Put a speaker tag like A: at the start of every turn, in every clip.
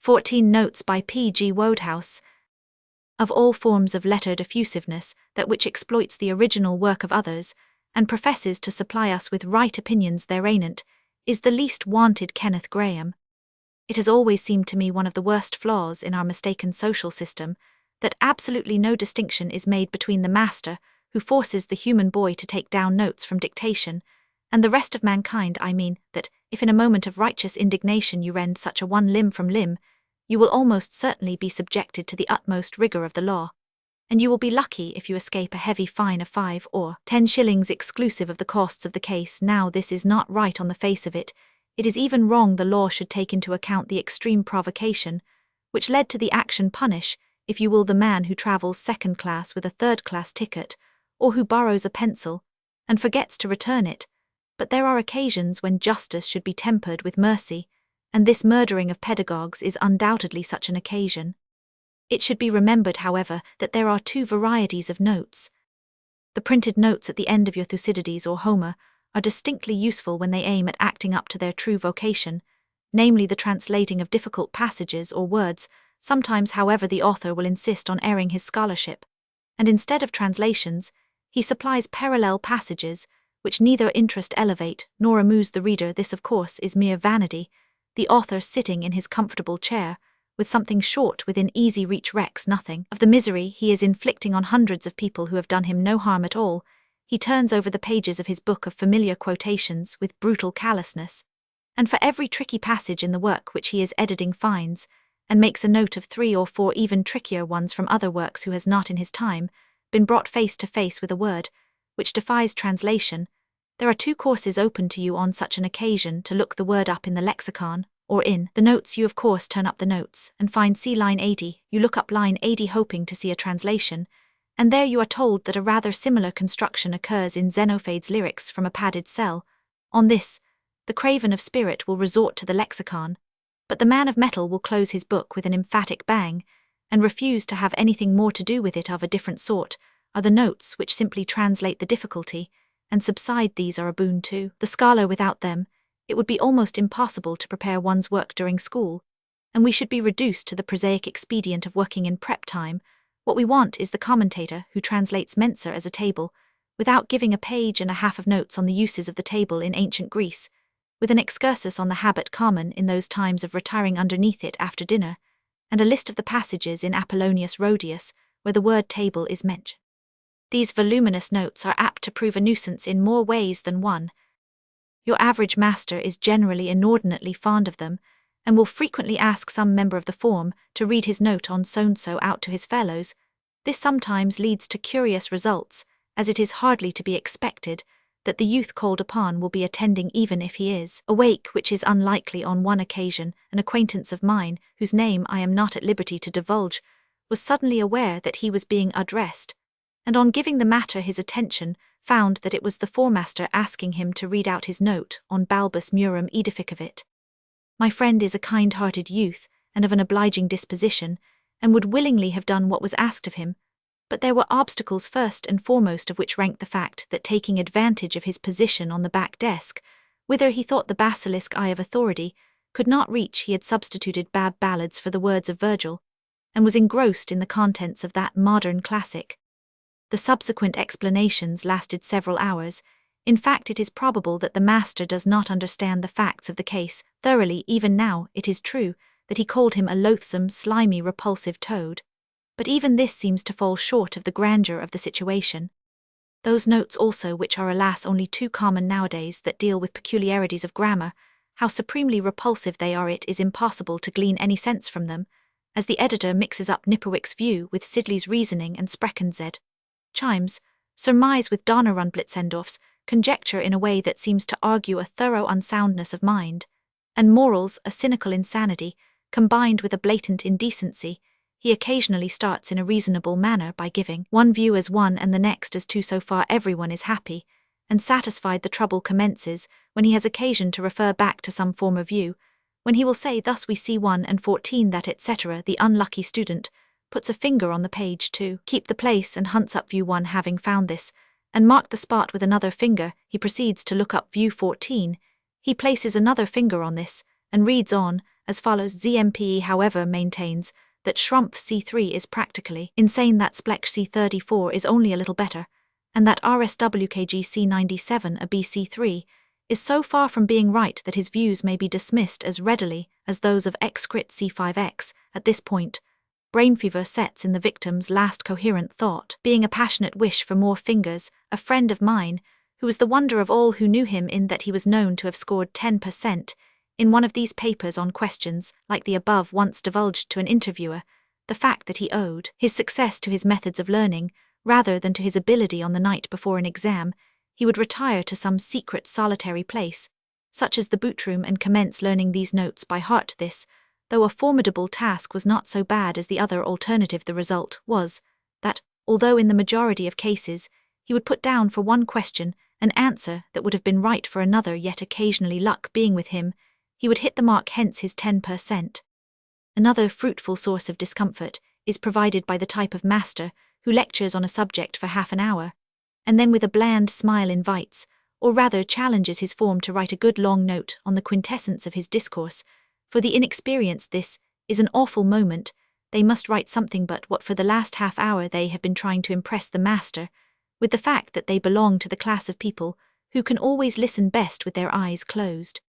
A: 14 Notes by P G Wodehouse. Of all forms of lettered effusiveness, that which exploits the original work of others, and professes to supply us with right opinions thereanent, is the least wanted Kenneth Graham. It has always seemed to me one of the worst flaws in our mistaken social system, that absolutely no distinction is made between the master, who forces the human boy to take down notes from dictation, and the rest of mankind. I mean, that if in a moment of righteous indignation you rend such a one limb from limb, you will almost certainly be subjected to the utmost rigour of the law, and you will be lucky if you escape a heavy fine of 5 or 10 shillings exclusive of the costs of the case. Now this is not right on the face of it. It is even wrong. The law should take into account the extreme provocation, which led to the action. Punish, if you will, the man who travels second class with a third-class ticket, or who borrows a pencil and forgets to return it. But there are occasions when justice should be tempered with mercy, and this murdering of pedagogues is undoubtedly such an occasion. It should be remembered, however, that there are 2 varieties of notes. The printed notes at the end of your Thucydides or Homer are distinctly useful when they aim at acting up to their true vocation, namely the translating of difficult passages or words. Sometimes, however, the author will insist on airing his scholarship, and instead of translations, he supplies parallel passages, which neither interest elevate nor amuse the reader. This, of course, is mere vanity. The author, sitting in his comfortable chair, with something short within easy reach, recks nothing of the misery he is inflicting on hundreds of people who have done him no harm at all. He turns over the pages of his book of familiar quotations with brutal callousness, and for every tricky passage in the work which he is editing finds, and makes a note of 3 or 4 even trickier ones from other works, who has not in his time been brought face to face with a word which defies translation. There are 2 courses open to you on such an occasion: to look the word up in the lexicon, or in the notes. You of course turn up the notes and find see line 80. You look up line 80 hoping to see a translation, and there you are told that a rather similar construction occurs in Xenophade's lyrics from a padded cell. On this, the craven of spirit will resort to the lexicon, but the man of metal will close his book with an emphatic bang, and refuse to have anything more to do with it. Of a different sort are the notes which simply translate the difficulty, and subside. These are a boon to the scholar. Without them, it would be almost impossible to prepare one's work during school, and we should be reduced to the prosaic expedient of working in prep time. What we want is the commentator who translates mensa as a table, without giving a page and a half of notes on the uses of the table in ancient Greece, with an excursus on the habit common in those times of retiring underneath it after dinner, and a list of the passages in Apollonius Rhodius where the word table is mentioned. These voluminous notes are apt to prove a nuisance in more ways than one. Your average master is generally inordinately fond of them, and will frequently ask some member of the form to read his note on so-and-so out to his fellows. This sometimes leads to curious results, as it is hardly to be expected that the youth called upon will be attending even if he is awake, which is unlikely. On one occasion, an acquaintance of mine, whose name I am not at liberty to divulge, was suddenly aware that he was being addressed, and on giving the matter his attention, found that it was the foremaster asking him to read out his note on balbus murum edificavit. My friend is a kind-hearted youth, and of an obliging disposition, and would willingly have done what was asked of him, but there were obstacles, first and foremost of which ranked the fact that, taking advantage of his position on the back desk, whither he thought the basilisk eye of authority could not reach, he had substituted bab ballads for the words of Virgil, and was engrossed in the contents of that modern classic. The subsequent explanations lasted several hours. In fact, it is probable that the master does not understand the facts of the case thoroughly. Even now, it is true that he called him a loathsome, slimy, repulsive toad, but even this seems to fall short of the grandeur of the situation. Those notes also, which are alas only too common nowadays, that deal with peculiarities of grammar, how supremely repulsive they are! It is impossible to glean any sense from them, as the editor mixes up Nipperwick's view with Sidley's reasoning and Spreckenz chimes, surmise with Donnerrunblitzendorf's conjecture in a way that seems to argue a thorough unsoundness of mind, and morals a cynical insanity, combined with a blatant indecency. He occasionally starts in a reasonable manner by giving one view as one and the next as two. So far everyone is happy and satisfied. The trouble commences when he has occasion to refer back to some former view, when he will say, thus we see 1 and 14 that etc. The unlucky student puts a finger on the page to keep the place and hunts up view 1. Having found this, and marked the spot with another finger, he proceeds to look up view 14. He places another finger on this, and reads on, as follows. ZMPE, however, maintains that Schrumpf C3 is practically insane, that Splech C34 is only a little better, and that RSWKG C97 a BC3 is so far from being right that his views may be dismissed as readily as those of Excrit C5X. At this point, brain fever sets in the victim's last coherent thought, being a passionate wish for more fingers. A friend of mine, who was the wonder of all who knew him in that he was known to have scored 10% in one of these papers on questions like the above, once divulged to an interviewer the fact that he owed his success to his methods of learning rather than to his ability on the night before an exam. He would retire to some secret solitary place, such as the bootroom, and commence learning these notes by heart. This, though a formidable task, was not so bad as the other alternative. The result was that, although in the majority of cases he would put down for one question an answer that would have been right for another, yet occasionally, luck being with him, he would hit the mark, hence his 10%. Another fruitful source of discomfort is provided by the type of master who lectures on a subject for half an hour, and then with a bland smile invites, or rather challenges his form to write a good long note on the quintessence of his discourse. For the inexperienced this is an awful moment. They must write something but what for the last half hour they have been trying to impress the master with the fact that they belong to the class of people who can always listen best with their eyes closed.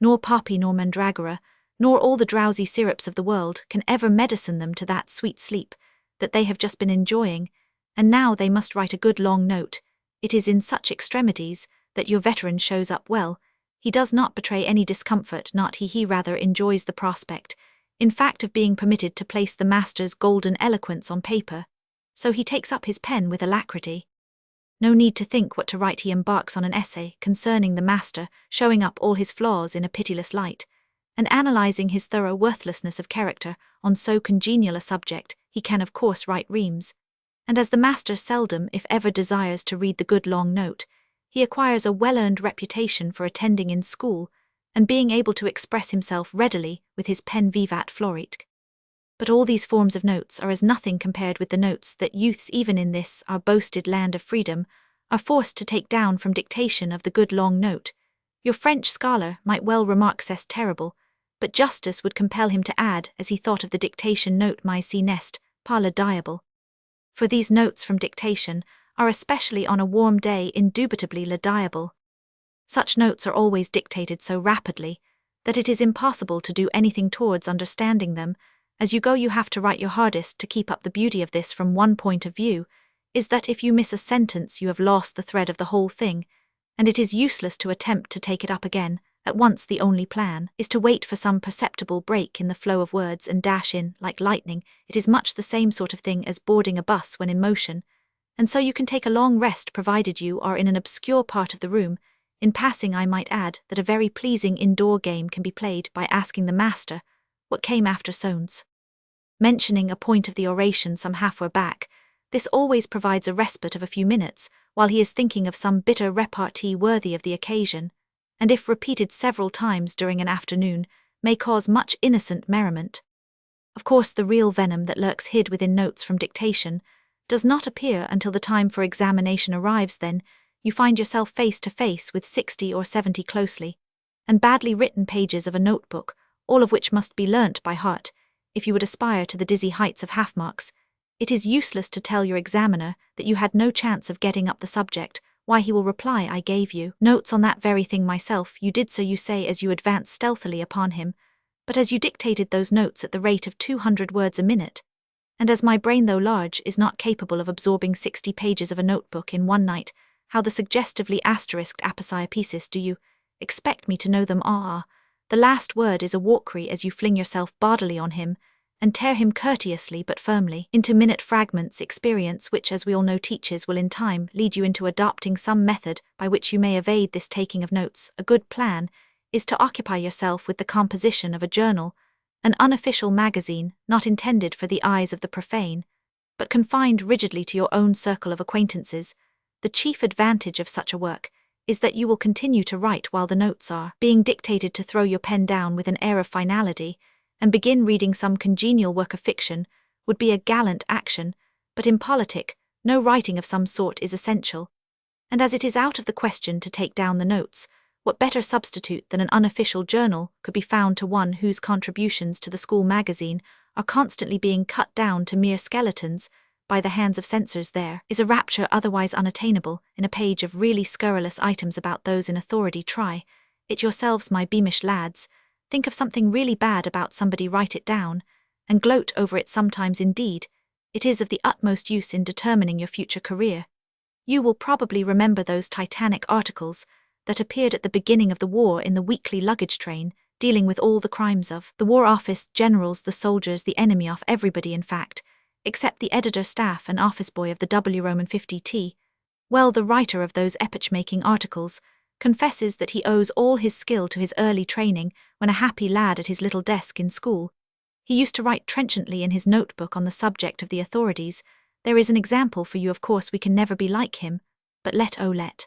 A: Nor poppy nor mandragora, nor all the drowsy syrups of the world can ever medicine them to that sweet sleep that they have just been enjoying, and now they must write a good long note. It is in such extremities that your veteran shows up well. He does not betray any discomfort, not he rather enjoys the prospect, in fact, of being permitted to place the master's golden eloquence on paper, so he takes up his pen with alacrity. No need to think what to write, he embarks on an essay concerning the master, showing up all his flaws in a pitiless light, and analyzing his thorough worthlessness of character on so congenial a subject. He can of course write reams, and as the master seldom if ever desires to read the good long note, he acquires a well-earned reputation for attending in school and being able to express himself readily with his pen vivat florit. But all these forms of notes are as nothing compared with the notes that youths, even in this our boasted land of freedom, are forced to take down from dictation of the good long note. Your French scholar might well remark c'est terrible, but justice would compel him to add, as he thought of the dictation note, my si nest, pas le diable. For these notes from dictation are, especially on a warm day, indubitably le diable. Such notes are always dictated so rapidly that it is impossible to do anything towards understanding them. As you go, you have to write your hardest to keep up. The beauty of this, from one point of view, is that if you miss a sentence you have lost the thread of the whole thing, and it is useless to attempt to take it up again at once. The only plan is to wait for some perceptible break in the flow of words and dash in like lightning. It is much the same sort of thing as boarding a bus when in motion, and so you can take a long rest provided you are in an obscure part of the room. In passing, I might add that a very pleasing indoor game can be played by asking the master what came after Sones. Mentioning a point of the oration some half-hour back, this always provides a respite of a few minutes while he is thinking of some bitter repartee worthy of the occasion, and if repeated several times during an afternoon, may cause much innocent merriment. Of course, the real venom that lurks hid within notes from dictation does not appear until the time for examination arrives. Then you find yourself face to face with 60 or 70 closely and badly written pages of a notebook, all of which must be learnt by heart if you would aspire to the dizzy heights of half-marks. It is useless to tell your examiner that you had no chance of getting up the subject. Why, he will reply, I gave you notes on that very thing myself. You did so, you say, as you advance stealthily upon him, but as you dictated those notes at the rate of 200 words a minute, and as my brain, though large, is not capable of absorbing 60 pages of a notebook in one night, how the suggestively asterisked apparatus do you expect me to know them? The last word is a walkery as you fling yourself bodily on him and tear him courteously but firmly into minute fragments. Experience, which as we all know teaches, will in time lead you into adopting some method by which you may evade this taking of notes. A good plan is to occupy yourself with the composition of a journal, an unofficial magazine not intended for the eyes of the profane, but confined rigidly to your own circle of acquaintances. The chief advantage of such a work is that you will continue to write while the notes are being dictated. To throw your pen down with an air of finality and begin reading some congenial work of fiction would be a gallant action, but in politic, no writing of some sort is essential, and as it is out of the question to take down the notes What better substitute than an unofficial journal could be found to one whose contributions to the school magazine are constantly being cut down to mere skeletons by the hands of censors? There is a rapture otherwise unattainable in a page of really scurrilous items about those in authority. Try it yourselves, my beamish lads. Think of something really bad about somebody, write it down, and gloat over it. Sometimes, indeed, it is of the utmost use in determining your future career. You will probably remember those titanic articles that appeared at the beginning of the war in the weekly luggage train, dealing with all the crimes of the war office, generals, the soldiers, the enemy, of everybody in fact, except the editor, staff and office boy of the W. Roman 50T. Well, the writer of those epoch-making articles confesses that he owes all his skill to his early training when a happy lad at his little desk in school. He used to write trenchantly in his notebook on the subject of the authorities. There is an example for you. Of course we can never be like him, but let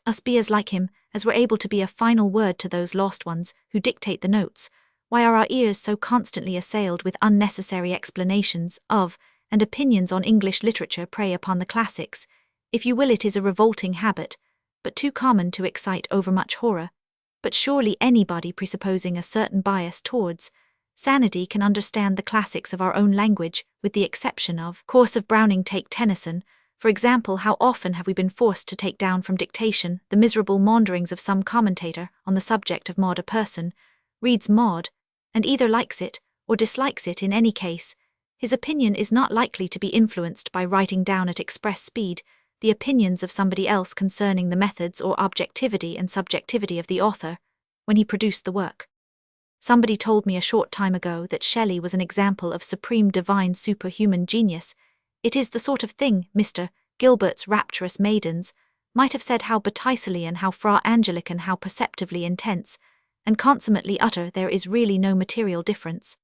A: us be as like him as we're able to be. A final word to those lost ones who dictate the notes. Why are our ears so constantly assailed with unnecessary explanations of and opinions on English literature? Prey upon the classics, if you will. It is a revolting habit, but too common to excite overmuch horror. But surely anybody presupposing a certain bias towards sanity can understand the classics of our own language, with the exception of course of Browning. Take Tennyson, for example. How often have we been forced to take down from dictation the miserable maunderings of some commentator on the subject of Maud? A person reads Maud, and either likes it or dislikes it. In any case, his opinion is not likely to be influenced by writing down at express speed the opinions of somebody else concerning the methods or objectivity and subjectivity of the author when he produced the work. Somebody told me a short time ago that Shelley was an example of supreme divine superhuman genius. It is the sort of thing Mr. Gilbert's rapturous maidens might have said. How Botticellian, how Fra Angelican, how perceptively intense and consummately utter. There is really no material difference.